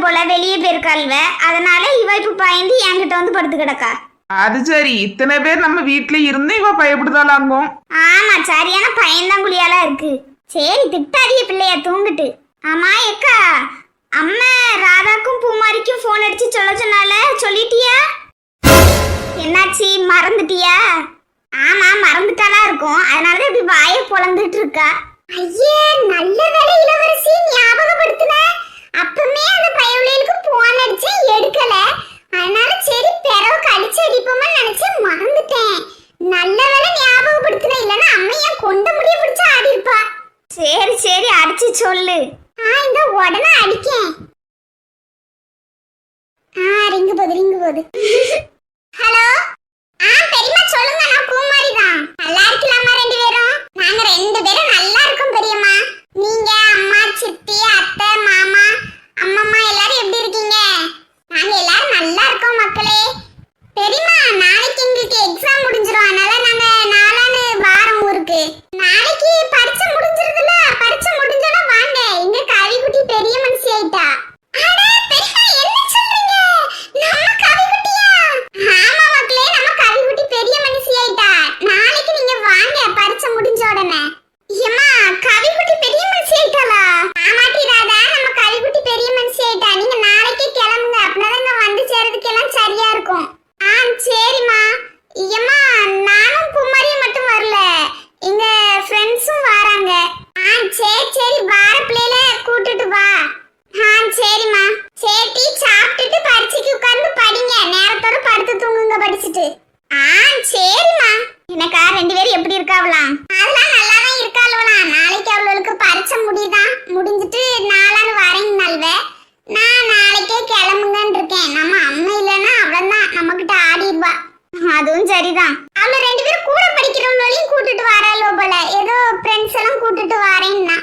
போல வெளியே போயிருக்காள்வ. அதனால இவ இப்ப பயந்து என்கிட்ட வந்து படுத்து கிடக்கா. அது சரி, இத்தனை பேர் நம்ம வீட்டுல இருந்து இவ பயப்படுதாலாங்கும். ஆமா, சரியான பயந்தாங்குழியாலாம் இருக்கு. சரி திட்டாதிய பிள்ளைய தூங்கிட்டு. ஆமா எக்கா, அம்மா ராதாக்கும் பூமாரிக்கும் போன் அடிச்சு சொல்ல சொன்னால, சொல்லிட்டியா? என்னாச்சு, மறந்துட்டியா? ஆமா மறந்துட்டாலா இருக்கும், அதனாலதான் இப்படி வாயை பொளந்துட்டு இருக்கா. ஐயே நல்ல வேலை இளவரசி ஞாபகப்படுத்தின. அப்பமே அந்த பயவுகளுக்கு போன் அடிச்சு எடுக்கல, அதனால சரி பெறவு கடிச்சு அடிப்போமா நினைச்சு மறந்துட்டேன். நல்ல வேலை ஞாபகப்படுத்தின, இல்லைன்னா அம்மையா கொண்ட முடிய பிடிச்சு ஆடி இருப்பா. சரி சரி அடிச்சு சொல்லு. இந்த உடனே அடிக்கேன். ரிங்கு போது. ஹலோ, பெரியம்மா சொல்லுங்க, நான் பூமாரி தான். நல்லா இருக்கலாமா ரெண்டு பேரும்? நாங்க ரெண்டு பேரும் நல்லா இருக்கோம் பெரியம்மா. நீங்க அம்மா, சித்தி, அத்தை, மாமா, அம்மம்மா எல்லாரும் எப்படி இருக்கீங்க? நாங்க எல்லாரும் நல்லா இருக்கோம் மக்களே. பெரியம்மா, நாளைக்கு எங்களுக்கு எக்ஸாம் முடிஞ்சிரும், அதனால நாங்க நாளான்னு வாரம் ஊருக்கு. நாளைக்கு பரீட்சை முடிஞ்சிருதுல, பரீட்சை முடிஞ்சோட வாங்க. எங்க கவிக்குட்டி பெரிய மனுஷி ஆயிட்டா. அட பெரியம்மா, என்ன சொல்றீங்க? நம்ம கவிக்குட்டியா? ஆமா மக்களே, நம்ம கவிக்குட்டி பெரிய மனுஷி ஆயிட்டா. நாளைக்கு நீங்க வாங்க பரீட்சை முடிஞ்ச உடனே. ஏம்மா, கவிக்குட்டி பெரிய மனுஷி ஆயிட்டாளா? ஆமாட்டி ராதா, நம்ம கவிக்குட்டி பெரிய மனுஷி ஆயிட்டா. நீங்க நாளைக்கே கிளம்புங்க, அப்படின்னா நான் வந்து சேர்றதுக்கு எல்லாம் சரியா இருக்கும். சரிம்மா. ஏம்மா, நானும் பூமாரியும் மட்டும் வரல, எங்க ஃப்ரெண்ட்ஸும் வராங்க. சரி வார பிள்ளைல கூட்டிட்டு வா. சரிம்மா. சேட்டி சாப்பிட்டுட்டு பரீட்சைக்கு உட்கார்ந்து படிங்க, நேரத்தோட படுத்து தூங்குங்க படிச்சுட்டு. சரிம்மா. எனக்கா ரெண்டு பேரும் எப்படி இருக்காவலாம்? அதெல்லாம் நல்லா தான் இருக்காளோலாம். நாளைக்கு அவளுக்கு பரீட்சை முடிஞ்சிட்டு நாளான்னு வரேங்கனால்வ. நான் நாளைக்கே கிளம்புங்கன்னு இருக்கேன். நம்ம அம்மா இல்லைன்னா அவள்தான் நம்ம கிட்ட ஆடிடுவா. அதுவும் சரிதான். அவள ரெண்டு பேரும் கூட படிக்கிறவங்களையும் கூட்டிட்டு வராளோ போல, ஏதோ ஃப்ரெண்ட்ஸ் எல்லாம் கூட்டிட்டு வரேன்னா.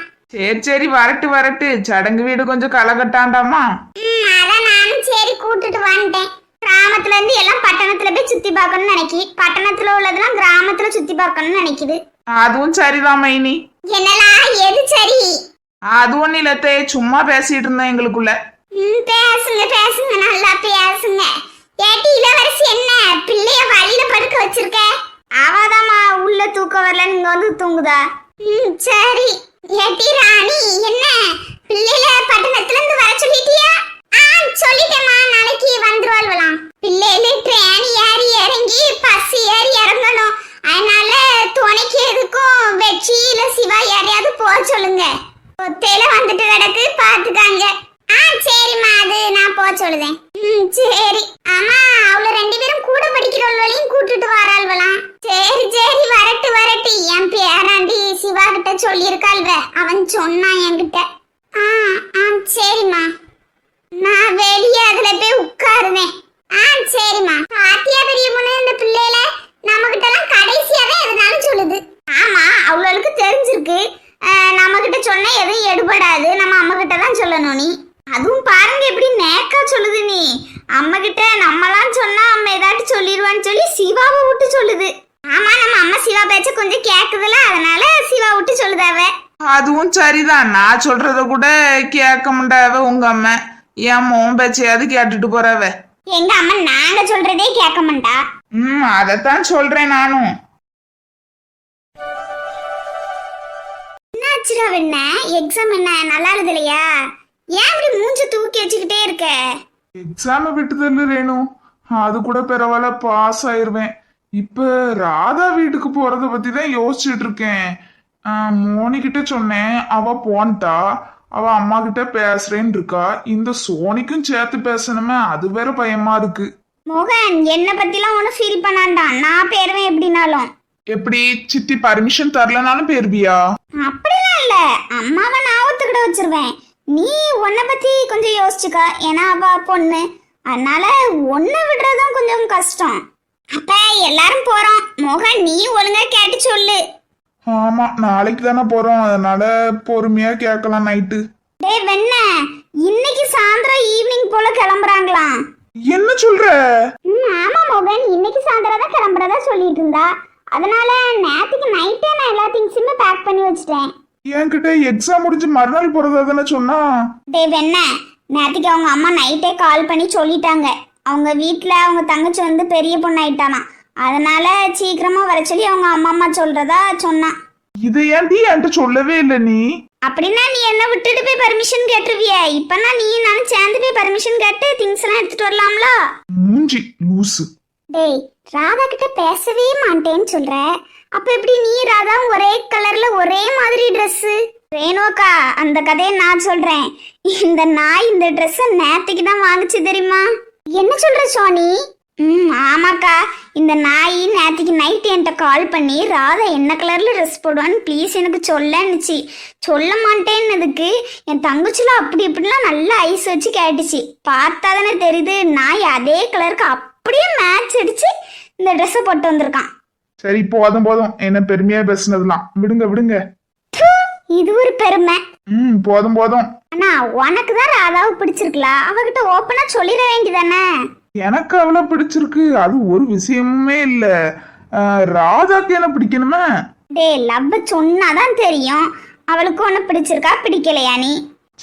சரி வரட்டு. சடங்கு வீடு கொஞ்சம் களகட்டாண்டாமா. அதான் நானும் சரி கூட்டிட்டு வந்துட்டேன். கிராமத்துல இருந்து எல்லாம் பட்டணத்துல போய் சுத்தி பார்க்கணும்னு நினைக்கி, பட்டணத்துல உள்ளதெல்லாம் கிராமத்துல சுத்தி பார்க்கணும்னு நினைக்குது. அதுவும் சரிதான் மைனி. என்னலாம் எது சரி? அது ஒண்ணு இல்லத்தே, சும்மா பேசிட்டு இருந்தேன் எங்களுக்குள்ள. பேசுங்க நல்லா பேசுங்க. ஏட்டி இளவரசி, என்ன பிள்ளைய வழியில படுக்க வச்சிருக்க? அவதாமா உள்ள தூக்கம் வரல, நீங்க வந்து தூங்குதா? சரி. ஏட்டி ராணி, என்ன பிள்ளைல பட்டணத்துல இருந்து வர சொல்லிட்டியா? சொல்லிட்டேம்மா, நாளைக்கு வந்துருவாள்வலாம். பிள்ளைல ட்ரெயின் ஏறி இறங்கி பஸ் ஏறி இறங்கணும், அதனால துணைக்கு எதுக்கும் வெற்றி இல்ல சிவா யாரையாவது போக சொல்லுங்க. ஒத்தையில வந்துட்டு கிடக்கு, பாத்துக்காங்க. சரிம்மா, அது நான் போக சொல்லுதேன். சரி. ஆமா, அவள ரெண்டு பேரும் கூட படிக்கிறவளையும் கூட்டிட்டு வராள்வலாம். சரி வரட்டு. என் பேராண்டி சிவா கிட்ட சொல்லியிருக்காள்வ, அவன் சொன்னான் என்கிட்ட. சரிம்மா, நான் வெளியே அதுல போய் உட்காருவேன். சரிம்மா. பாத்தியா பெரிய பொண்ணு, இந்த பிள்ளைல நம்ம கிட்ட எல்லாம் கடைசியா தான் எதுனாலும் சொல்லுது. ஆமா, அவளுக்கு தெரிஞ்சிருக்கு, நம்ம கிட்ட சொன்னா எதுவும் எடுபடாது, நம்ம அம்மா கிட்ட தான் சொல்லணும். நீ அதுவும் பாருங்க எப்படி நேக்கா சொல்லுது. நீ அம்மா கிட்ட நம்மலாம் சொன்னா அம்மா ஏதாட்டு சொல்லிடுவான்னு சொல்லி சிவாவை விட்டு சொல்லுது. ஆமா, நம்ம அம்மா சிவா பேச்ச கொஞ்சம் கேக்குதுல, அதனால சிவா விட்டு சொல்லுதாவ. அதுவும் சரிதான், நான் சொல்றத கூட கேட்க மாட்டாவ உங்க அம்மா. என் மோன் பேச்சையாவது கேட்டுட்டு போறவ. எங்க அம்மா நாங்க சொல்றதே கேட்க மாட்டா. அதத்தான் சொல்றேன் நானும். என்னாச்சுடா என்ன எக்ஸாம், என்ன நல்லா எழுதலையா? ஏன் இப்படி மூஞ்சி தூக்கி வச்சுக்கிட்டே இருக்க? எக்ஸாம விட்டு தள்ளு ரேணு, அது கூட பரவாயில்ல, பாஸ் ஆயிருவேன். இப்ப ராதா வீட்டுக்கு போறத பத்தி தான் யோசிச்சுட்டு இருக்கேன். மோனி கிட்ட சொன்னேன், அவ போன்ட்டா. அவ அம்மா கிட்ட பேசுறேன்னு இருக்கா. இந்த சோனிக்கும் சேர்த்து பேசணுமே, அது வேற பயமா இருக்கு. மோகன், என்ன பத்திலாம் ஒன்னும் ஃபீல் பண்ணாண்டான், நான் பேருவேன் எப்படினாலும். எப்படி சித்தி பர்மிஷன் தரலனாலும் பேருவியா? அப்படிலாம் இல்ல, அம்மாவை நான் ஒத்துக்கிட வச்சிருவேன். நீ உன்னை பத்தி கொஞ்சம் யோசிச்சுக்க, ஏன்னா அவ பொண்ணு, அதனால ஒன்ன விடுறதும் கொஞ்சம் கஷ்டம். அப்ப எல்லாரும் போறோம், மோகன் நீ ஒழுங்கா கேட்டு சொல்லு. ஆமா, நாளைக்கு தானே போறோம், அதனால பொறுமையா கேட்கலாம் நைட்டு. டேய் வெண்ண, இன்னைக்கு சாயந்தரம் ஈவினிங் போல கிளம்புறாங்களாம். என்ன சொல்ற? ஆமா மோகன், இன்னைக்கு சாயந்தரம் தான் கிளம்புறதா சொல்லிட்டு இருந்தா. அதனால நேத்துக்கு நைட்டே நான் எல்லா திங்ஸுமே பேக் பண்ணி வச்சிட்டேன். என்கிட்ட எக்ஸாம் முடிஞ்சு மறுநாள் போறதா தானே சொன்னா. டேய் வெண்ண, நேற்றுக்கு அவங்க அம்மா நைட்டே கால் பண்ணி சொல்லிட்டாங்க. அவங்க வீட்டில் அவங்க தங்கச்சி வந்து பெரிய பொண்ணு ஆயிட்டானா, அதனால சீக்கிரமா வர சொல்லி அவங்க அம்மா சொல்றதா சொன்னான். இதை ஏன்டி என்கிட்ட சொல்லவே இல்லை நீ? அப்படின்னா நீ என்ன விட்டுட்டு போய் பர்மிஷன் கேட்டுருவிய? இப்பனா நீ நானும் சேர்ந்து போய் பர்மிஷன் கேட்டு திங்ஸ் எல்லாம் எடுத்துட்டு வரலாம்ல. மூஞ்சி லூசு. டேய், ராதா கிட்ட பேசவே மாட்டேன்னு சொல்ற, அப்ப எப்படி நீ ராதா ஒரே கலர்ல ஒரே மாதிரி ட்ரெஸ்? ரேணுக்கா, அந்த கதையை நான் சொல்றேன். இந்த நாய் இந்த ட்ரெஸ்ஸை நேத்துக்கு தான் வாங்குச்சு தெரியுமா? என்ன சொல்ற சோனி? ஆமாக்கா, இந்த நாய் நேற்றுக்கு நைட் என்கிட்ட கால் பண்ணி ராதா என்ன கலரில் ட்ரெஸ் போடுவான்னு ப்ளீஸ் எனக்கு சொல்லன்னுச்சு. சொல்ல மாட்டேன்னதுக்கு என் தங்கச்சிலாம் அப்படி இப்படிலாம் நல்லா ஐஸ் வச்சு கேட்டுச்சு. பார்த்தா தானே தெரியுது, நாய் அதே கலருக்கு அப்படியே மேட்ச் அடிச்சு இந்த ட்ரெஸ்ஸை போட்டு வந்திருக்கான். சரி போதும் போதும், என்ன பெருமையா பேசுனதுலாம் விடுங்க விடுங்க. இது ஒரு பெருமை. போதும் போதும். அண்ணா, உனக்கு தான் ராதாவை பிடிச்சிருக்கல, அவகிட்ட ஓப்பனா சொல்லிட வேண்டியதானே? எனக்கு அவளை பிடிச்சிருக்கு, அது ஒரு விஷயமே இல்ல. ராதாக்கு என்ன பிடிக்கணுமே? டே, லவ் சொன்னாதான் தெரியும். அவளுக்கு ஒண்ணு பிடிச்சிருக்கா பிடிக்கலையா நீ?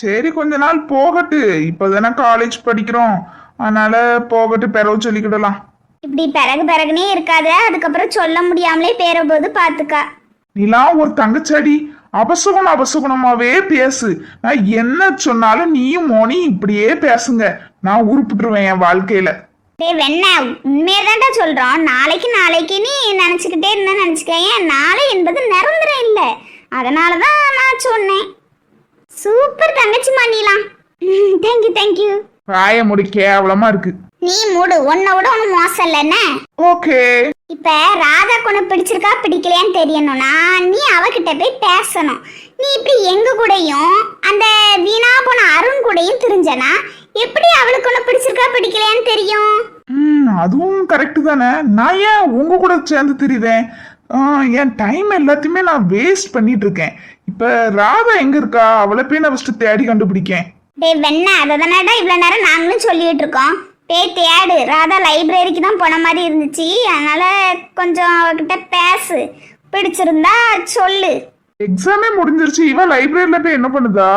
சரி கொஞ்ச நாள் போகட்டு, இப்பதானே காலேஜ் படிக்கிறோம், அதனால போகட்டு, பிறகு சொல்லிக்கிடலாம். இப்படி பிறகுனே இருக்காத, அதுக்கப்புறம் சொல்ல முடியாமலே பேர போது பாத்துக்கா. நீலாம் ஒரு தங்கச்சாடி, அபசகுணமாவே பேசு. நான் என்ன சொன்னாலும் நீயும் மோனி இப்படியே பேசுங்க, நான் உருப்பிட்டுருவேன் என் வாழ்க்கையில. டேய் வெண்ண, உண்மையதான்டா சொல்றோம். நாளைக்கு நீ நினைச்சுக்கிட்டே இருந்தா நினைச்சுக்கேன், நாளை என்பது நிரந்தரம் இல்லை. அதனாலதான் நான் சொன்னேன். சூப்பர் தங்கச்சி மாநிலாம். தேங்க்யூ. வாய முடி, கேவலமா இருக்கு. நீ மூடு, உன்னை விட ஒண்ணு மோசம் இல்ல என்ன? ஓகே. இப்ப ராதா கொண்டு பிடிச்சிருக்கா பிடிக்கலையான்னு தெரியணும்னா நீ அவகிட்ட போய் பேசணும். நீ இப்படி எங்க கூடயும் அந்த வீணா போன அருண் கூடயும் தெரிஞ்சனா எப்படி அவளுக்கு ஒண்ணு பிடிச்சிருக்கா பிடிக்கலையான்னு தெரியும்? அதுவும் கரெக்ட் தானே. நான் ஏன் உங்க கூட சேர்ந்து தெரியுதேன்? என் டைம் எல்லாத்தையுமே நான் வேஸ்ட் பண்ணிட்டு இருக்கேன். இப்ப ராதா எங்க இருக்கா, அவளை போய் நான் ஃபர்ஸ்ட் தேடி கண்டுபிடிக்கேன். டேய் வெண்ண, அதை தானடா இவ்வளவு நேரம் நாங்களும் சொல்லிட்டு இருக்கோம். போய் தேடு. ராதா லைப்ரரிக்கு தான் போன மாதிரி இருந்துச்சு, அதனால கொஞ்சம் அவகிட்ட பேசு. பிடிச்சிருந்தா சொல்லு. எக்ஸாமே முடிஞ்சிருச்சு, இவ லைப்ரரியில போய் என்ன பண்ணுதா?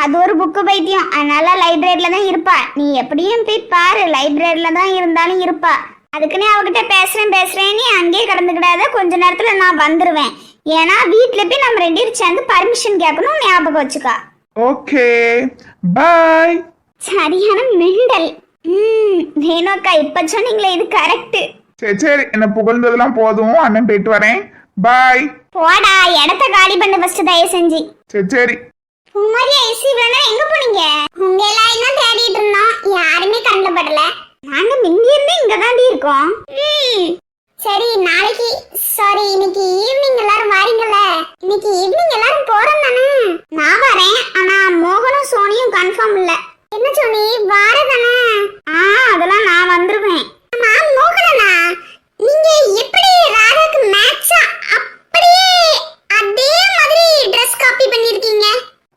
அது ஒரு புக்கு பைத்தியம், அதனால லைப்ரரியில தான் இருப்பா. நீ எப்படியும் போய் பாரு, லைப்ரரியில தான் இருந்தாலும் இருப்பா. அதுக்குன்னே அவகிட்ட பேசுறேன் நீ அங்கேயே கடந்துக்கிடாத. கொஞ்ச நேரத்துல நான் வந்துருவேன். ஏன்னா வீட்டுல போய் நம்ம 2 பேரும் சேர்ந்து பர்மிஷன் கேட்கணும், ஞாபகம் வச்சுக்கா. Okay bye. சரியான மெண்டல். வேணுக்கா, இப்ப சொன்னீங்களே இது கரெக்ட். சரி என்ன புகழ்ந்ததெல்லாம் போதும், அண்ணன் போயிட்டு வரேன். பாய். போடா, இடத்த காலி பண்ணு ஃபர்ஸ்ட் தயவு செஞ்சு. சரி. குமாரி ஐசி வேணா எங்க போனீங்க? உங்க எல்லாரும் தான் தேடிட்டு இருந்தோம், யாருமே கண்ணுல படல. நாங்க மிந்தி இருந்து இங்க தாண்டி இருக்கோம். சரி, நாளைக்கு இன்னைக்கு ஈவினிங் எல்லாரும் வாரீங்கல்ல? இன்னைக்கு ஈவினிங் எல்லாரும் போறோம் தானே? நான் வரேன், ஆனா மோகனும் சோனியும் கன்ஃபார்ம் இல்ல. என்ன சோனி, வாரதானே? அதெல்லாம் நான் வந்துருவேன். ஆமா மோகனனா, நீங்க எப்படி ராதாக்கு மேட்சா அப்படியே அதே மாதிரி Dress காப்பி பண்ணிருக்கீங்க?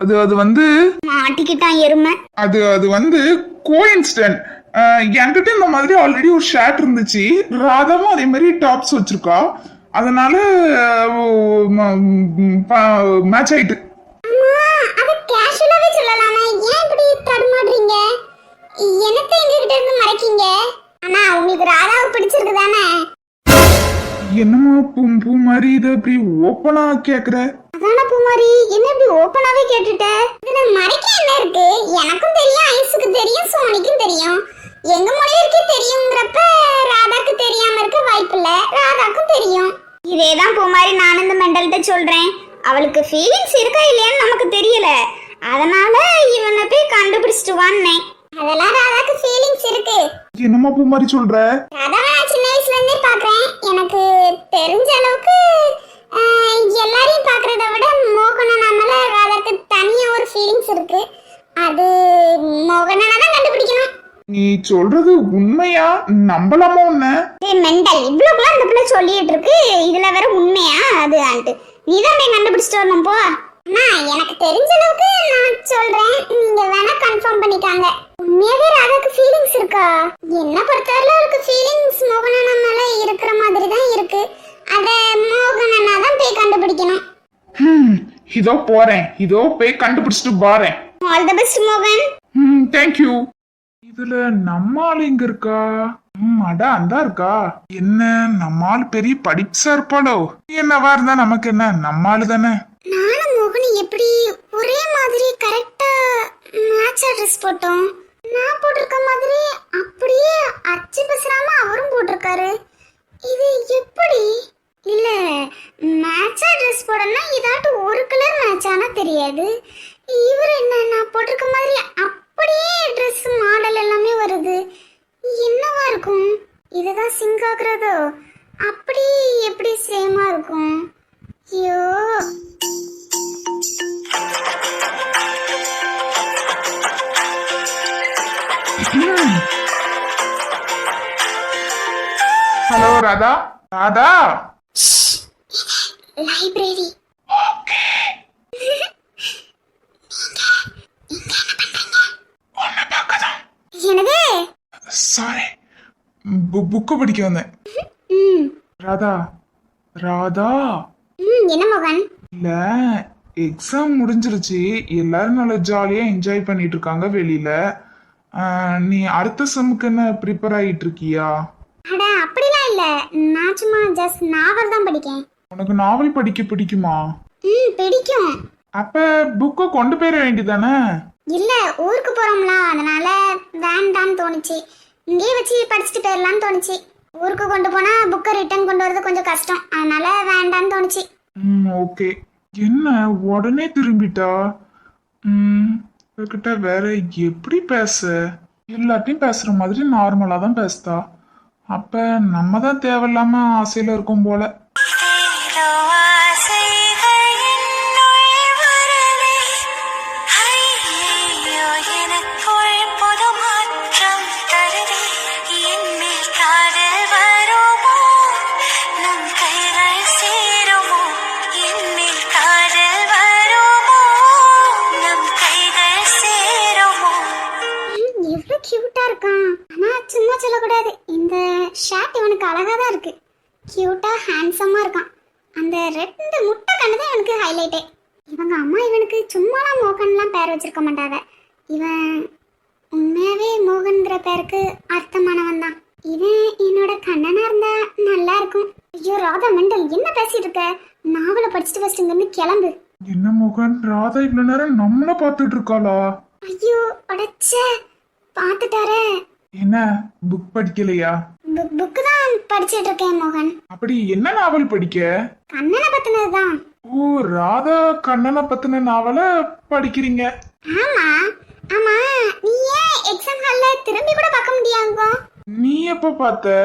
அது வந்து மாட்டிக்கிட்டான் எருமை. அது வந்து கோஇன்சிடென்ட். என்கிட்ட இந்த மாதிரி ஆல்ரெடி ஒரு ஷர்ட் இருந்துச்சு, ராதாவும் அதே மாதிரி டாப்ஸ் வச்சிருக்கா, அதனால மேட்ச் ஆயிட்டு. அது கேஷுவலாவே சொல்லலாமே, ஏன் இப்படி தடுமாடுறீங்க? என்னத்தை எங்ககிட்ட இருந்து மறைக்கீங்க? ஆனா உங்களுக்கு ராதாவை பிடிச்சிருக்கு தானே? என்னமா பூ மாதிரி இதை அப்படி ஓப்பனா கேக்குற? அதான பூமாரி, என்ன இப்படி ஓப்பனாவே கேட்டுட்ட? இதுல மறைக்க என்ன இருக்கு? எனக்கும் தெரியும், ஐஸுக்கு தெரியும், சோனிக்கும் தெரியும். எங்க மொழியிற்கே தெரியுங்கிறப்ப ராதாக்கு தெரியாம இருக்க வாய்ப்பில்ல, ராதாக்கும் தெரியும். இதேதான் பூமாரி நான் இந்த மெண்டல்கிட்ட சொல்றேன். அவளுக்கு ஃபீலிங்ஸ் இருக்கா இல்லையான்னு நமக்கு தெரியல, அதனால இவனை போய் கண்டுபிடிச்சிட்டு வந்தேன். அதெல்லாம் ராதாக்கு ஃபீலிங்ஸ் இருக்கு. என்னமா பூ மாதிரி சொல்ற? ராதாவை நான் சின்ன வயசுல இருந்தே பாக்குறேன். எனக்கு தெரிஞ்ச அளவுக்கு எல்லாரையும் பாக்குறத விட மோகனனா மேல ராதாக்கு தனியா ஒரு ஃபீலிங்ஸ் இருக்கு. அது மோகனனா தான் கண்டுபிடிக்கணும். நீ சொல்றது உண்மையா? நம்பலாமா உன்ன? மெண்டல், இவ்வளவுக்குலாம் அந்த பிள்ளை சொல்லிட்டு இருக்கு, இதுல வேற உண்மையா? அது ஆண்டு நீதான் போய் கண்டுபிடிச்சிட்டு வரணும் போ. அண்ணா, எனக்கு தெரிஞ்ச அளவுக்கு நான் சொல்றேன், நீங்க வேணா கன்ஃபார்ம் பண்ணிக்காங்க. உண்மையாவே ராதாக்கு ஃபீலிங்ஸ் இருக்கா? என்ன பொறுத்தவரையில அவருக்கு ஃபீலிங்ஸ் மோகனனா மேல இருக்கிற மாதிரி தான் இருக்கு. அத மோகனனா தான் போய் கண்டுபிடிக்கணும். இதோ போறேன், இதோ போய் கண்டுபிடிச்சிட்டு பாறேன். ஆல் தி பெஸ்ட் மோகன். தேங்க்யூ. இதுல நம்மாள் இங்க இருக்கா? அடா அந்தா இருக்கா. என்ன நம்மாள் பெரிய படிப்ஸா இருப்பாளோ? என்னவா இருந்தா நமக்கு என்ன, நம்மாளு தானே. நானும் மோகன் எப்படி ஒரே மாதிரி கரெக்டா மேட்சா ட்ரெஸ் போட்டோம். நான் போட்டிருக்க மாதிரி அப்படியே அச்சு பசராம அவரும் போட்டிருக்காரு. இது எப்படி? இல்ல, மேட்சா ட்ரெஸ் போடனா இதாட்டு ஒரு கலர் மேட்ச் ஆனா தெரியாது. இவர் என்ன நான் போட்டிருக்க மாதிரி அப்படியே ட்ரெஸ் மாடல் எல்லாமே வருது. என்னவா இருக்கும்? இதுதான் சிங்க் ஆகுறதோ? அப்படி எப்படி சேமா இருக்கும்? ஐயோ. ஹலோ ராதா. ராதா. லைப்ரரி. என்னது? சாரி, புக்கு படிக்க வந்தேன். ராதா. ராதா. என்ன மோகன்? இல்ல, எக்ஸாம் முடிஞ்சிருச்சு, எல்லாரும் நல்லா ஜாலியா என்ஜாய் பண்ணிட்டு இருக்காங்க வெளியில. நீ அடுத்த செம்முக்கு என்ன ப்ரிப்பேர் ஆகிட்டு இருக்கியா? அட அப்படிலாம் இல்ல, நான் சும்மா ஜஸ்ட் நாவல் தான் படிக்கேன். உனக்கு நாவல் படிக்க பிடிக்குமா? பிடிக்கும். அப்ப புக்கை கொண்டு போயிட வேண்டியதானே? இல்ல, ஊருக்கு போறோம்ல, அதனால வேண்டான்னு தோணுச்சு. இங்கே வச்சு படிச்சுட்டு போயிடலான்னு தோணுச்சு. ஊருக்கு கொண்டு போனா புக்கை ரிட்டர்ன் கொண்டு வரது கொஞ்சம் கஷ்டம், அதனால வேண்டான்னு தோணுச்சு. ஓகே. என்ன உடனே திரும்பிட்டா? கிட்ட வேற எப்படி பேச? எல்லாத்தையும் பேசுற மாதிரி நார்மலா தான் பேசுதா. அப்ப நம்ம தான் தேவையில்லாம ஆசையில இருக்கும் போல. கியூட்டா இருக்கான். ஆனா சும்மா சொல்லக்கூடாது, இந்த ஷர்ட் இவனுக்கு அழகா தான் இருக்கு. கியூட்டா ஹேண்ட்ஸமா இருக்கான். அந்த ரெண்டு முட்டை கண்ணு தான் இவனுக்கு ஹைலைட்டே. இவங்க அம்மா இவனுக்கு சும்மாலாம் மோகன்லாம் பேர் வச்சிருக்க மாட்டாங்க. இவன் உண்மையாவே மோகன்கிற பேருக்கு அர்த்தமானவன் தான். இவன் என்னோட கண்ணனா இருந்தா நல்லா இருக்கும். ஐயோ ராதா மெண்டல், என்ன பேசிட்டு இருக்க? நாவலை படிச்சுட்டு ஃபர்ஸ்ட் இங்க இருந்து கிளம்பு. என்ன மோகன், ராதா இவ்வளவு நேரம் நம்மள பாத்துட்டு இருக்காளா? ஐயோ அடச்சே, பாத்துட்டாரே. என்ன புக் படிக்கலையா? புக்கு தான் படிச்சிட்டு இருக்கேன் மோகன். அப்படி என்ன நாவல் படிக்க? கண்ணனை பத்தினதுதான். ஓ, ராதா கண்ணனை பத்தின நாவல படிக்கிறீங்க? ஆமா ஆமா. நீ ஏன் எக்ஸாம் ஹால்ல திரும்பி கூட பார்க்க முடியாங்க? நீ எப்ப பார்த்த?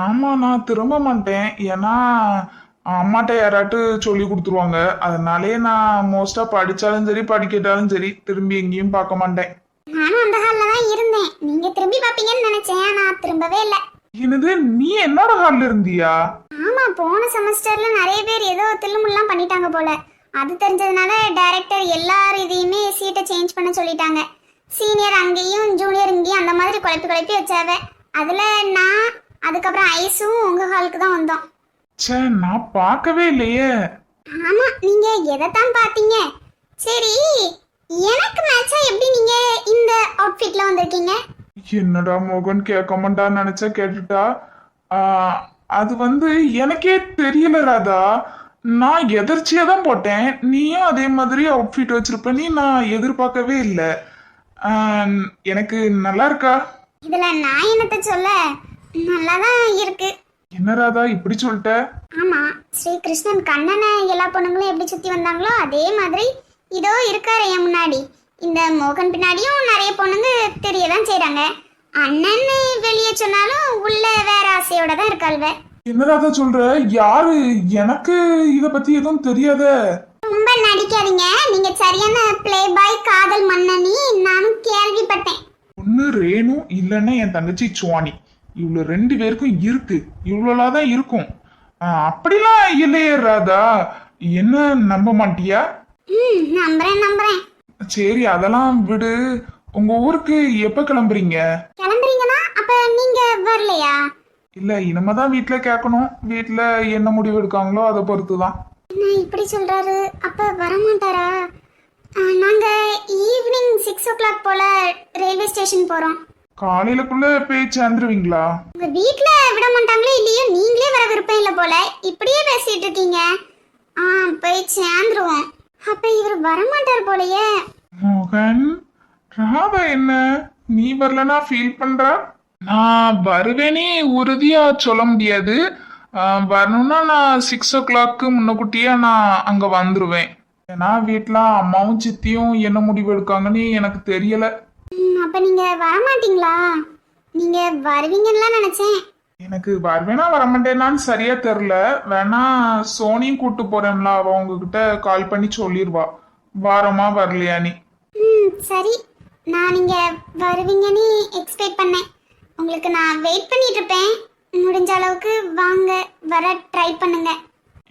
ஆமா, நான் திரும்ப மாட்டேன். ஏன்னா அம்மாட்ட யாராட்டு சொல்லி கொடுத்துருவாங்க. அதனாலே நான் மோஸ்டா படிச்சாலும் சரி படிக்கட்டாலும் சரி திரும்பி எங்கேயும் பார்க்க மாட்டேன். நானும் அந்த ஹால்ல தான் இருந்தேன். நீங்க திரும்பி பாப்பீங்கன்னு நினைச்சேன், நான் திரும்பவே இல்ல. என்னது, நீ என்னோட ஹால்ல இருந்தியா? ஆமா, போன செமஸ்டர்ல நிறைய பேர் ஏதோ தில்லுமுல்லாம் பண்ணிட்டாங்க போல. அது தெரிஞ்சதுனால டைரக்டர் எல்லாரும் இதையுமே சீட்டை சேஞ்ச் பண்ண சொல்லிட்டாங்க. சீனியர் அங்கேயும் ஜூனியர் இங்கேயும் அந்த மாதிரி குழப்பி வச்சாவ. அதுல நான் அதுக்கப்புறம் ஐஸும் உங்க ஹாலுக்கு தான் வந்தோம். சே, நான் பார்க்கவே இல்லையே. ஆமா, நீங்க எதைத்தான் பாத்தீங்க? சரி, எனக்கு மேட்சா எப்படி நீங்க இந்த அவுட்ஃபிட்ல வந்திருக்கீங்க? என்னடா மோகன் கேட்க மாட்டான்னு நினைச்சா கேட்டுட்டா. அது எனக்கே தெரியல ராதா. நான் எதர்ச்சியா தான் போட்டேன். நீயும் அதே மாதிரி அவுட்ஃபிட் வச்சிருப்ப, நான் எதிர்பார்க்கவே இல்லை. எனக்கு நல்லா இருக்கா? இதுல நான் என்னத்த சொல்ல, நல்லாதான் இருக்கு. என்ன ராதா இப்படி சொல்லிட்ட? ஆமா, ஸ்ரீ கிருஷ்ணன் கண்ணனை எல்லா பொண்ணுங்களும் எப்படி சுத்தி வந்தாங்களோ அதே மாதிரி இதோ இருக்காரு என் முன்னாடி. இந்த மோகன் பின்னாடியும் நிறைய பொண்ணுங்க தெரியதான் செய்றாங்க. அண்ணன் வெளியே சொன்னாலும் உள்ள வேற ஆசையோட தான் இருக்காள்வ. என்ன ராதா சொல்ற? யாரு? எனக்கு இத பத்தி எதுவும் தெரியாத. ரொம்ப நடிக்காதீங்க, நீங்க சரியான பிளே பாய் காதல் மன்னனி நானும் கேள்விப்பட்டேன். ஒண்ணு ரேணு, இல்லன்னா என் தங்கச்சி சுவானி. இவ்வளவு ரெண்டு பேருக்கும் இருக்கு, இவ்வளவுதான் இருக்கும். அப்படிலாம் இல்லையே ராதா. என்ன நம்ப மாட்டியா? நம்புறேன். சரி, அதெல்லாம் விடு. உங்க ஊருக்கு எப்ப கிளம்புறீங்க? கிளம்புறீங்கன்னா அப்ப நீங்க வரலையா? இல்ல, இனிமேதான் வீட்டுல கேட்கணும். வீட்டுல என்ன முடிவு எடுக்காங்களோ அதை பொறுத்துதான். என்ன இப்படி சொல்றாரு? அப்ப வரமாட்டாரா? நாங்க ஈவினிங் 6 o'clock போல ரயில்வே ஸ்டேஷன் போறோம். காலையிலக்குள்ள போய் சேர்ந்துருவீங்களா? உங்க வீட்ல விட மாட்டாங்களே இல்லையோ, நீங்களே வர விருப்பம் இல்ல போல, இப்படியே பேசிட்டு இருக்கீங்க. போய் சேர்ந்துருவோம். அப்ப இவர் வரமாட்டார் போலயே. மோகன், ராதா என்ன நீ வரலனா ஃபீல் பண்ற? நான் வருவேனே உறுதியா சொல்ல முடியாது. வரணும்னா நான் 6 o'clock முன்னக்கூட்டியே நான் அங்க வந்துருவேன். ஏன்னா வீட்டுல அம்மாவும் சித்தியும் என்ன முடிவு எடுக்காங்கன்னு எனக்கு தெரியல. அப்ப நீங்க வரமாட்டீங்களா? நீங்க வருவீங்கன்னு நினைச்சேன். எனக்கு வருவேனா வரமாட்டேனான்னு சரியா தெரியல. வேணா சோனியும் கூட்டு போறேன்ல, அவ உங்ககிட்ட கால் பண்ணி சொல்லிடுவா வாரமா வரலையானி. சரி, நான் நீங்க வருவீங்கன்னு எக்ஸ்பெக்ட் பண்ணேன். உங்களுக்கு நான் வெயிட் பண்ணிட்டு இருப்பேன். முடிஞ்ச அளவுக்கு வாங்க, வர ட்ரை பண்ணுங்க.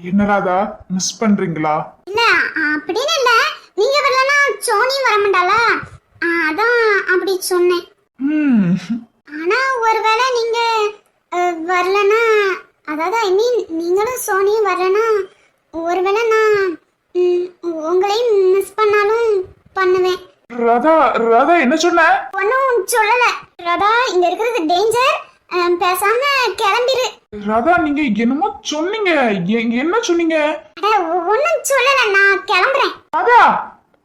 என்னடாதா மிஸ் பண்றீங்களா? இல்ல அப்படின்னு இல்ல, நீங்க வரலனா சோனியும் வரமாட்டாளா, அதான் அப்படி சொன்னேன். ஆனா ஒருவேளை நீங்க வரலனா, அதாவது ஐ மீன் நீங்களும் சோனியும் வரலனா, ஒருவேளை நான் உங்களையும் மிஸ் பண்ணாலும் பண்ணுவேன். ராதா ராதா என்ன சொன்ன? ஒன்னும் சொல்லல ராதா, இங்க இருக்கிறது டேஞ்சர், பேசாம கிளம்பிரு. ராதா நீங்க என்னமோ சொன்னீங்க, என்ன சொன்னீங்க? ஒன்னும் சொல்லல, நான் கிளம்புறேன். ராதா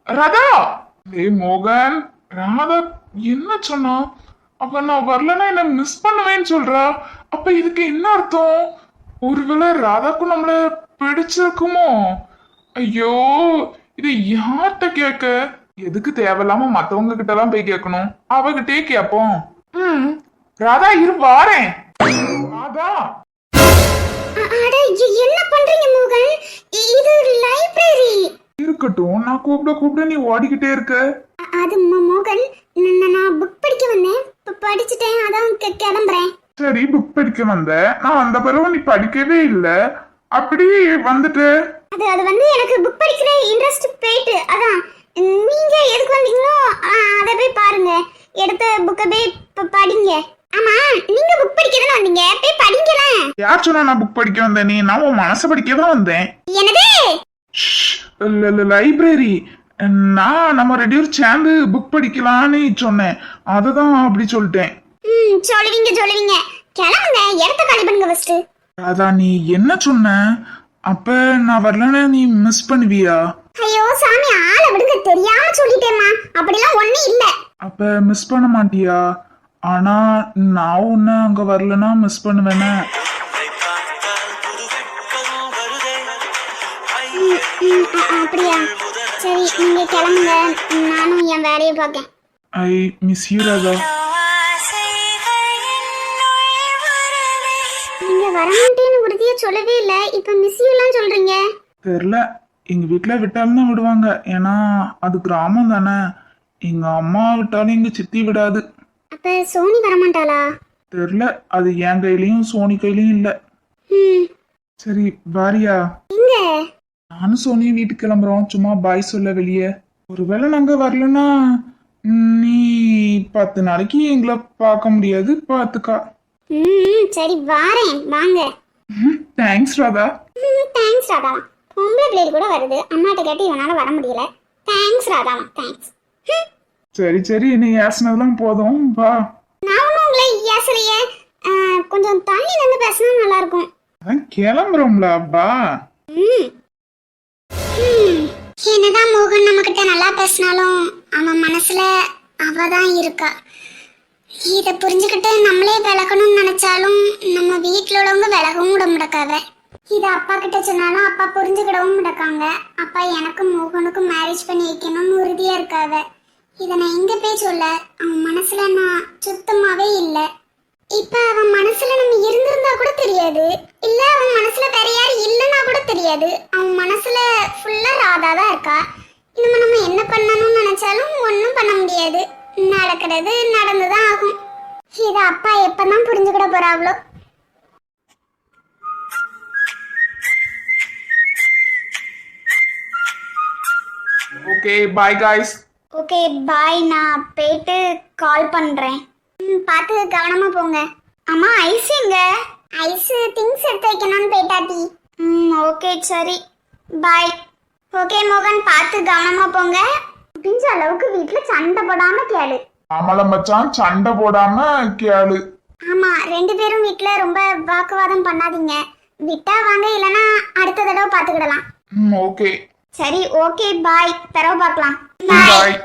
ராதா. ஏய் மோகன், ராதா என்ன சொன்னா? அப்ப நான் வரலன்னா என்ன மிஸ் பண்ணுவேன்னு சொல்றா. அப்ப இதுக்கு என்ன அர்த்தம்? ஒருவேளை ராதாக்கும் நம்மள பிடிச்சிருக்குமோ? ஐயோ, இது யார்கிட்ட கேட்க? எதுக்கு தேவையில்லாம மத்தவங்க கிட்ட எல்லாம் போய் கேட்கணும்? அவகிட்டே கேப்போம். ராதா இரு வாரேன். ராதா என்ன பண்றீங்க மோகன்? இது லைப்ரரி. இருக்கட்டும், நான் கூப்பிட நீ ஓடிக்கிட்டே இருக்க. அது மோகன், நான் புக் படிக்க வந்தேன், படிச்சுட்டேன், அதான் கிளம்புறேன். சரி, புக் படிக்க வந்த. நான் வந்த பிறகு நீ படிக்கவே இல்ல, அப்படி வந்துட்டு. அது வந்து எனக்கு புக் படிக்கிற இன்ட்ரெஸ்ட் போயிட்டு, அதான். நீங்க எதுக்கு வந்தீங்களோ அதை போய் பாருங்க, எடுத்த புக்கை போய் படிங்க. ஆமா, நீங்க புக் படிக்க தானே வந்தீங்க, போய் படிங்களே. யார் சொன்னா நான் புக் படிக்க வந்தேன்? நீ நான் உன் மனசை படிக்க தான் வந்தேன். என்னது? லைப்ரரி. நான் நம்ம 2 பேரும் சேர்ந்து புக் படிக்கலான்னு சொன்னேன், அதுதான் அப்படி சொல்லிட்டேன். சொல்லுவீங்க கிளம்புங்க, இடத்த காலி பண்ணுங்க ஃபர்ஸ்ட். அதான் நீ என்ன சொன்ன? அப்ப நான் வரலன்னா நீ மிஸ் பண்ணுவியா? ஐயோ சாமி, ஆளை விடுங்க, தெரியாம சொல்லிட்டேம்மா, அப்படிலாம் ஒண்ணும் இல்ல. அப்ப மிஸ் பண்ண மாட்டியா? ஆனா நான் உன்ன அங்க வரலன்னா மிஸ் பண்ணுவேனா? அப்படியா? சரி, நீங்க கிளம்புங்க, நானும் என் வேலையை பார்க்கேன். I miss you Radha. நீங்க வரமாட்டேன்னு உறுதியா சொல்லவே இல்ல, இப்ப மிஸ் யூலாம் சொல்றீங்க. தெரியல, எங்க வீட்டுல விட்டாலும் தான் விடுவாங்க, ஏன்னா அது கிராமம் தானே. எங்க அம்மா விட்டாலும் எங்க சித்தி விடாது. அப்ப சோனி வரமாட்டாளா? தெரியல, அது என் கையிலயும் சோனி கையிலயும் இல்ல. சரி வாரியா? எங்க? நானும் சோனியும் வீட்டுக்கு கிளம்புறோம், சும்மா பாய் சொல்ல வெளியே. ஒருவேளை நாங்க வரலன்னா நீ 10 நாளைக்கு எங்களை பார்க்க முடியாது, பாத்துக்கா. சரி வாரேன், வாங்க. தேங்க்ஸ் ராதா. தேங்க்ஸ் ராதா. பொம்பளை பிள்ளைகள் கூட வருது, அம்மாட்ட கேட்டு இவனால வர முடியல. Thanks Radha, thanks. சரி நீ ஏசினதெல்லாம் போதும், வா. நான் ஒன்றும் உங்களை ஏசலையே, கொஞ்சம் தள்ளி நின்று பேசினா நல்லா இருக்கும். அதான் கிளம்புறோம்ல, வா. என்னதான் மோகன் நம்ம கிட்ட நல்லா பேசினாலும் அவன் மனசுல அவதான் இருக்கா. இத புரிஞ்சுக்கிட்டு நம்மளே விலகணும்னு நினைச்சாலும் நம்ம வீட்டுல உள்ளவங்க விலகவும் விட முடக்காத. இது அப்பா கிட்ட சொன்னாலும் அப்பா புரிஞ்சுக்கிடவும் முடக்காங்க. அப்பா எனக்கும் மோகனுக்கும் மேரேஜ் பண்ணி வைக்கணும்னு உறுதியா இருக்காத. இத நான் எங்க போய் சொல்ல? அவன் மனசுல நான் சுத்தமாவே இல்லை. இப்ப அவன் மனசுல நம்ம இருந்திருந்தா கூட தெரியாது, இல்ல அவன் மனசுல வேற யாரும் இல்லைன்னா கூட தெரியாது. அவன் மனசுல ஃபுல்லா ராதா தான் இருக்கா. இனிமே நம்ம என்ன பண்ணணும்னு நினைச்சாலும் ஒன்றும் பண்ண முடியாது. நடக்கிறது நடந்துதான் ஆகும். இத அப்பா எப்பதான் புரிஞ்சுக்கிட போறாவளோ. Okay bye guys. Okay bye, நான் போயிட்டு கால் பண்றேன். பார்த்து கவனமா போங்க. அம்மா ஐஸ் எங்க? ஐஸ் திங்ஸ் எடுத்து வைக்கணும்னு போயிட்டாட்டி. ஓகே சரி பாய். ஓகே மோகன், பார்த்து கவனமா போங்க. முடிஞ்ச அளவுக்கு வீட்டுல சண்டை போடாம கேளு. ஆமால மச்சான், சண்டை போடாம கேளு. ஆமா, 2 பேரும் வீட்டுல ரொம்ப வாக்குவாதம் பண்ணாதீங்க. விட்டா வாங்க, இல்லனா அடுத்த தடவை பாத்துக்கிடலாம். ஓகே. சரி, ஓகே, பாய். பிறகு பார்க்கலாம். பாய். பாய்.